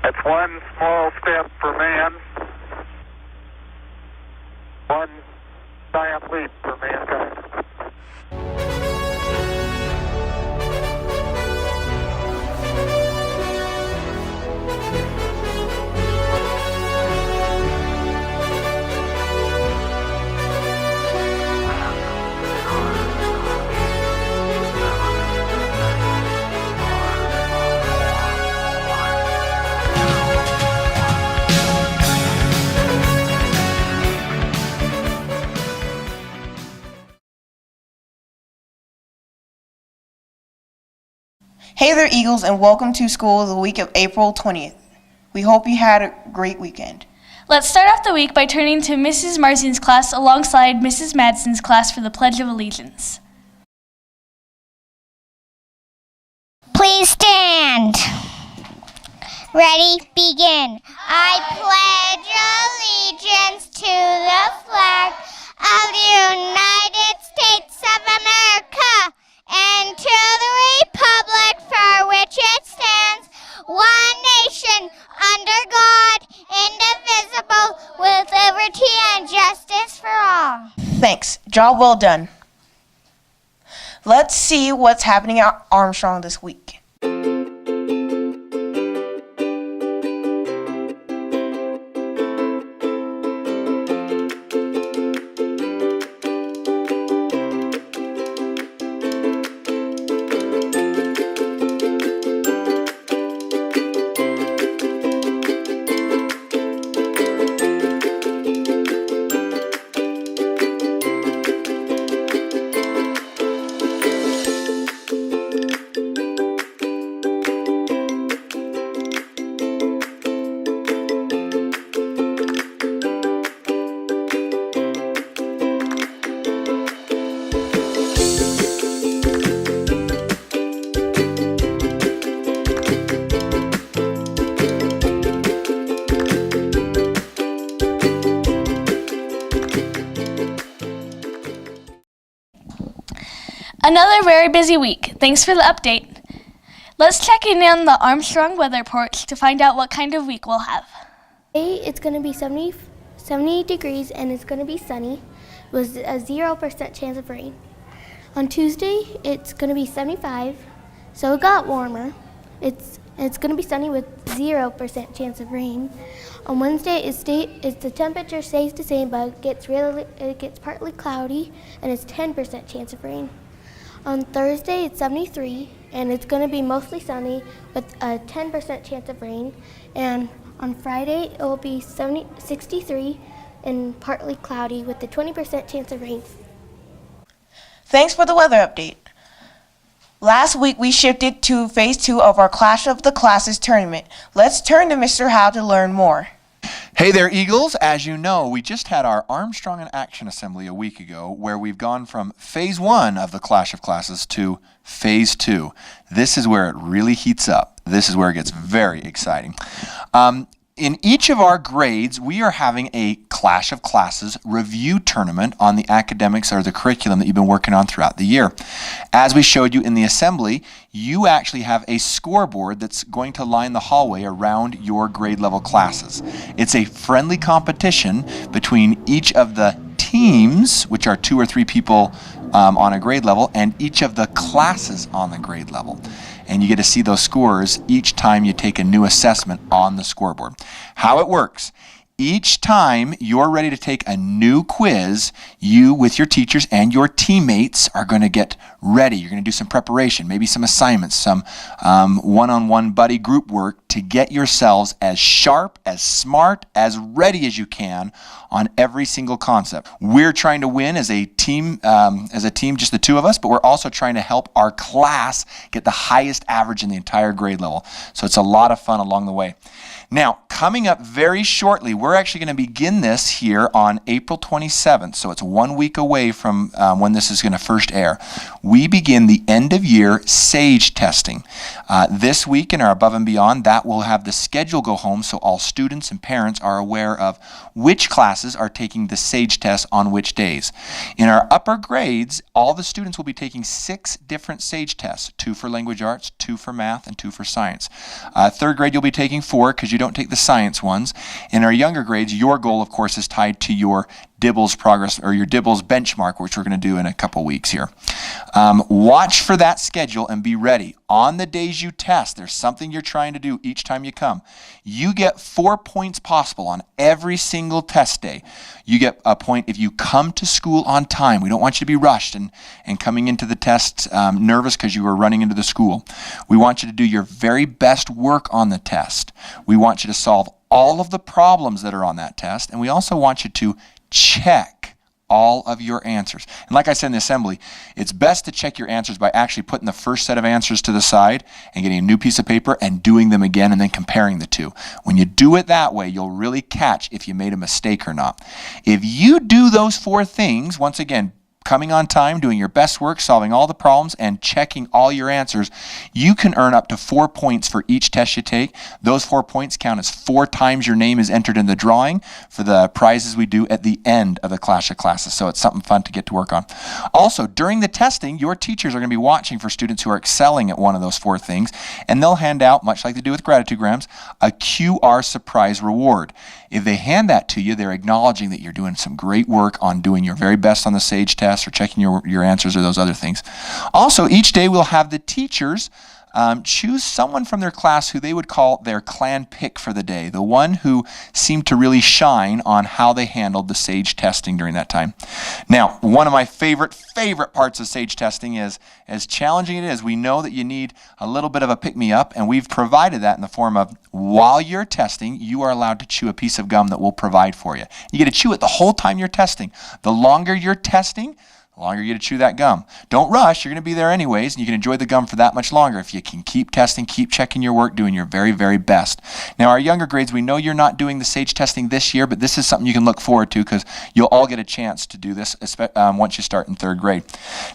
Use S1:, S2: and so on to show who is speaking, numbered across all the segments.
S1: That's one small step for man, one giant leap for mankind.
S2: Hey there, Eagles, and welcome to school the week of April 20th. We hope you had a great weekend.
S3: Let's start off the week by turning to Mrs. Marzin's class alongside Mrs. Madsen's class for the Pledge of Allegiance.
S4: Please stand. Ready, begin. I pledge allegiance to the flag of the United States of America and to the republic for which it stands, one nation, under God, indivisible, with liberty and justice for all.
S2: Thanks. Job well done. Let's see what's happening at Armstrong this week.
S3: Another very busy week. Thanks for the update. Let's check in on the Armstrong weather report to find out what kind of week we'll have.
S5: Today it's going to be 70 degrees and it's going to be sunny with a 0% chance of rain. On Tuesday it's going to be 75, so it got warmer. It's going to be sunny with 0% chance of rain. On Wednesday the temperature stays the same, but it gets partly cloudy and it's 10% chance of rain. On Thursday, it's 73, and it's going to be mostly sunny with a 10% chance of rain. And on Friday, it will be 63 and partly cloudy with a 20% chance of rain.
S2: Thanks for the weather update. Last week, we shifted to Phase 2 of our Clash of the Classes tournament. Let's turn to Mr. Howe to learn more.
S6: Hey there, Eagles. As you know, we just had our Armstrong in Action Assembly a week ago where we've gone from Phase 1 of the Clash of Classes to Phase 2. This is where it really heats up. This is where it gets very exciting. In each of our grades, we are having a Clash of Classes review tournament on the academics or the curriculum that you've been working on throughout the year. As we showed you in the assembly, you actually have a scoreboard that's going to line the hallway around your grade level classes. It's a friendly competition between each of the teams, which are 2 or 3 people on a grade level, and each of the classes on the grade level. And you get to see those scores each time you take a new assessment on the scoreboard. How it works: each time you're ready to take a new quiz, you with your teachers and your teammates are going to get ready. You're going to do some preparation, maybe some assignments, some one-on-one buddy group work to get yourselves as sharp, as smart, as ready as you can on every single concept. We're trying to win as a team, just the two of us, but we're also trying to help our class get the highest average in the entire grade level. So it's a lot of fun along the way. Now, coming up very shortly, we're actually going to begin this here on April 27th, so it's 1 week away from when this is going to first air. We begin the end-of-year SAGE testing. This week in our Above and Beyond, that will have the schedule go home so all students and parents are aware of which classes are taking the SAGE test on which days. In our upper grades, all the students will be taking 6 different SAGE tests, 2 for language arts, 2 for math, and 2 for science. Third grade, you'll be taking 4 because you you don't take the science ones. In our younger grades, your goal, of course, is tied to your DIBELS progress or your DIBELS benchmark, which we're going to do in a couple weeks here. Watch for that schedule and be ready. On the days you test, there's something you're trying to do each time you come. You get 4 points possible on every single test day. You get a point if you come to school on time. We don't want you to be rushed and coming into the test nervous because you were running into the school. We want you to do your very best work on the test. We want you to solve all of the problems that are on that test, and we also want you to check all of your answers. And like I said in the assembly, it's best to check your answers by actually putting the first set of answers to the side and getting a new piece of paper and doing them again and then comparing the two. When you do it that way, you'll really catch if you made a mistake or not. If you do those 4 things, once again, coming on time, doing your best work, solving all the problems, and checking all your answers, you can earn up to 4 points for each test you take. Those 4 points count as 4 times your name is entered in the drawing for the prizes we do at the end of the Clash of Classes. So it's something fun to get to work on. Also, during the testing, your teachers are going to be watching for students who are excelling at one of those 4 things, and they'll hand out, much like they do with gratitudegrams, a QR surprise reward. If they hand that to you, they're acknowledging that you're doing some great work on doing your very best on the SAGE test or checking your answers or those other things. Also, each day we'll have the teachers choose someone from their class who they would call their clan pick for the day, the one who seemed to really shine on how they handled the SAGE testing during that time. Now, one of my favorite parts of SAGE testing is, as challenging it is, we know that you need a little bit of a pick-me-up, and we've provided that in the form of, while you're testing, you are allowed to chew a piece of gum that we'll provide for you. You get to chew it the whole time you're testing. The longer you're testing, the longer you get to chew that gum. Don't rush, you're going to be there anyways, and you can enjoy the gum for that much longer if you can keep testing, keep checking your work, doing your very, very best. Now, our younger grades, we know you're not doing the SAGE testing this year, but this is something you can look forward to because you'll all get a chance to do this once you start in 3rd grade.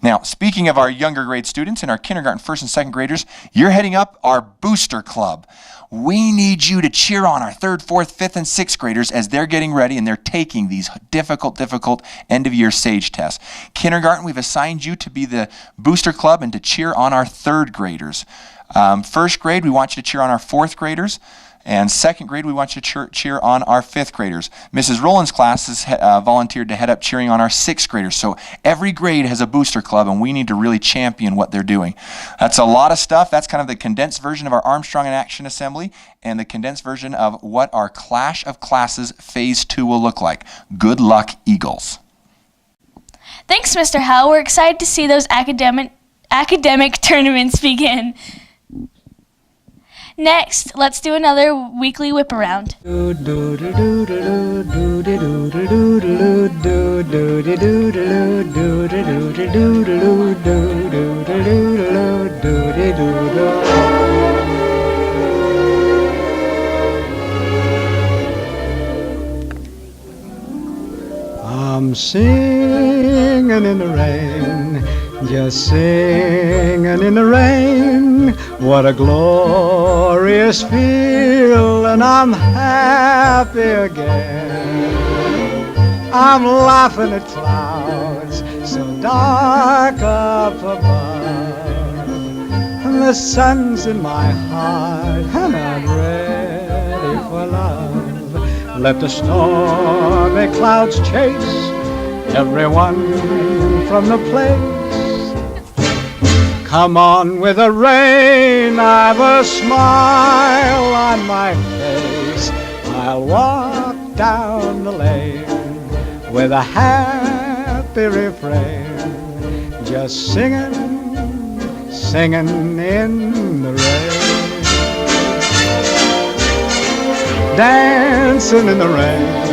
S6: Now, speaking of our younger grade students and our kindergarten, 1st, and 2nd graders, you're heading up our Booster Club. We need you to cheer on our 3rd, 4th, 5th, and 6th graders as they're getting ready and they're taking these difficult end-of-year SAGE tests. Kindergarten, we've assigned you to be the Booster Club and to cheer on our 3rd graders. 1st grade, we want you to cheer on our 4th graders. And 2nd grade, we want you to cheer on our 5th graders. Mrs. Rowland's class has volunteered to head up cheering on our 6th graders. So every grade has a booster club, and we need to really champion what they're doing. That's a lot of stuff. That's kind of the condensed version of our Armstrong in Action Assembly and the condensed version of what our Clash of Classes Phase 2 will look like. Good luck, Eagles.
S3: Thanks, Mr. Howe. We're excited to see those academic tournaments begin. Next, let's do another weekly whip around.
S7: I'm singing in the rain, just singing in the rain. What a glorious feeling, I'm happy again. I'm laughing at clouds so dark up above, and the sun's in my heart, and I'm ready for love. Let the stormy clouds chase everyone from the place. Come on with the rain, I've a smile on my face. I'll walk down the lane with a happy refrain, just singing, singing in the rain, dancing in the rain.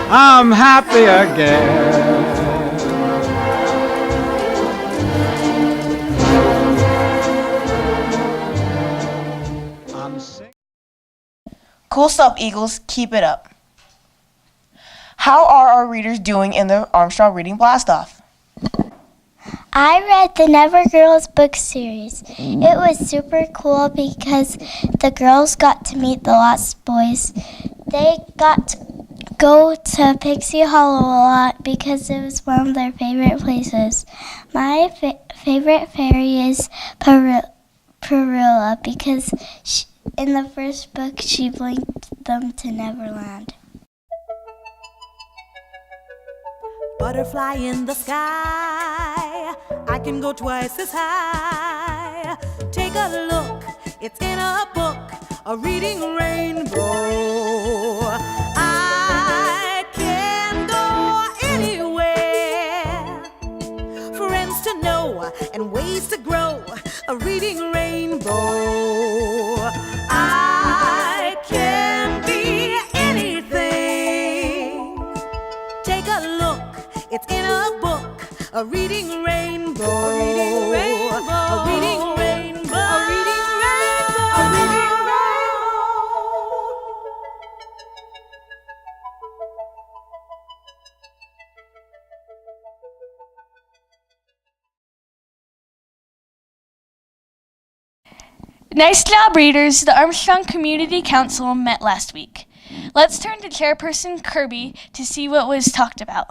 S7: I'm happy again.
S2: Cool stuff, Eagles. Keep it up. How are our readers doing in the Armstrong Reading Blast-Off?
S4: I read the Never Girls book series. It was super cool because the girls got to meet the Lost Boys. They got go to Pixie Hollow a lot because it was one of their favorite places. My favorite fairy is Perilla because in the first book she blinked them to Neverland.
S8: Butterfly in the sky, I can go twice as high. Take a look, it's in a book, a reading rainbow. I can go anywhere, friends to know and ways to grow, a reading rainbow. I can be anything. Take a look, it's in a book, a reading rainbow. A reading rainbow. A reading rainbow. A reading rainbow. A reading rainbow.
S3: Nice job, readers. The Armstrong Community Council met last week. Let's turn to Chairperson Kirby to see what was talked about.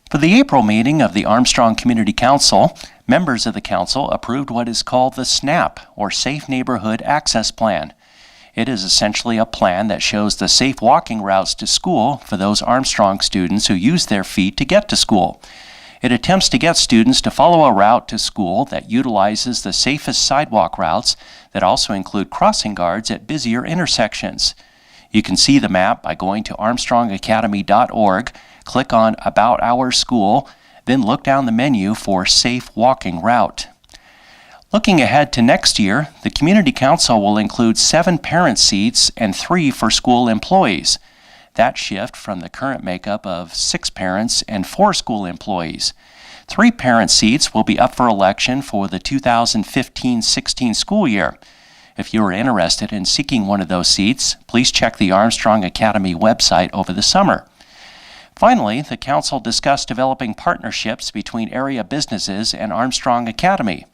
S9: For the April meeting of the Armstrong Community Council, members of the council approved what is called the SNAP, or Safe Neighborhood Access Plan. It is essentially a plan that shows the safe walking routes to school for those Armstrong students who use their feet to get to school. It attempts to get students to follow a route to school that utilizes the safest sidewalk routes that also include crossing guards at busier intersections. You can see the map by going to armstrongacademy.org, click on About Our School, then look down the menu for Safe Walking Route. Looking ahead to next year, the Community Council will include 7 parent seats and 3 for school employees. That shift from the current makeup of 6 parents and 4 school employees. 3 parent seats will be up for election for the 2015-16 school year. If you are interested in seeking one of those seats, please check the Armstrong Academy website over the summer. Finally, the council discussed developing partnerships between area businesses and Armstrong Academy.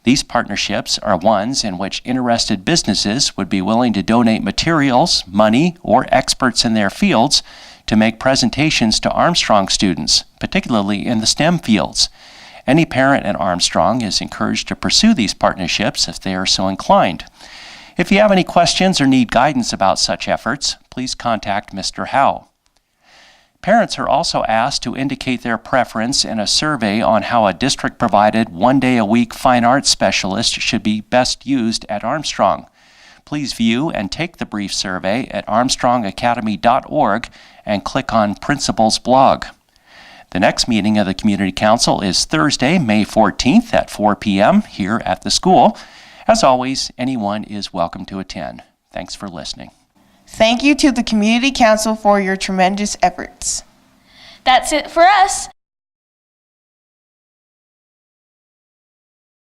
S9: These partnerships are ones in which interested businesses would be willing to donate materials, money, or experts in their fields to make presentations to Armstrong students, particularly in the STEM fields. Any parent at Armstrong is encouraged to pursue these partnerships if they are so inclined. If you have any questions or need guidance about such efforts, please contact Mr. Howe. Parents are also asked to indicate their preference in a survey on how a district-provided one-day-a-week fine arts specialist should be best used at Armstrong. Please view and take the brief survey at armstrongacademy.org and click on Principal's blog. The next meeting of the Community Council is Thursday, May 14th at 4 p.m. here at the school. As always, anyone is welcome to attend. Thanks for listening.
S2: Thank you to the Community Council for your tremendous efforts.
S3: That's it for us.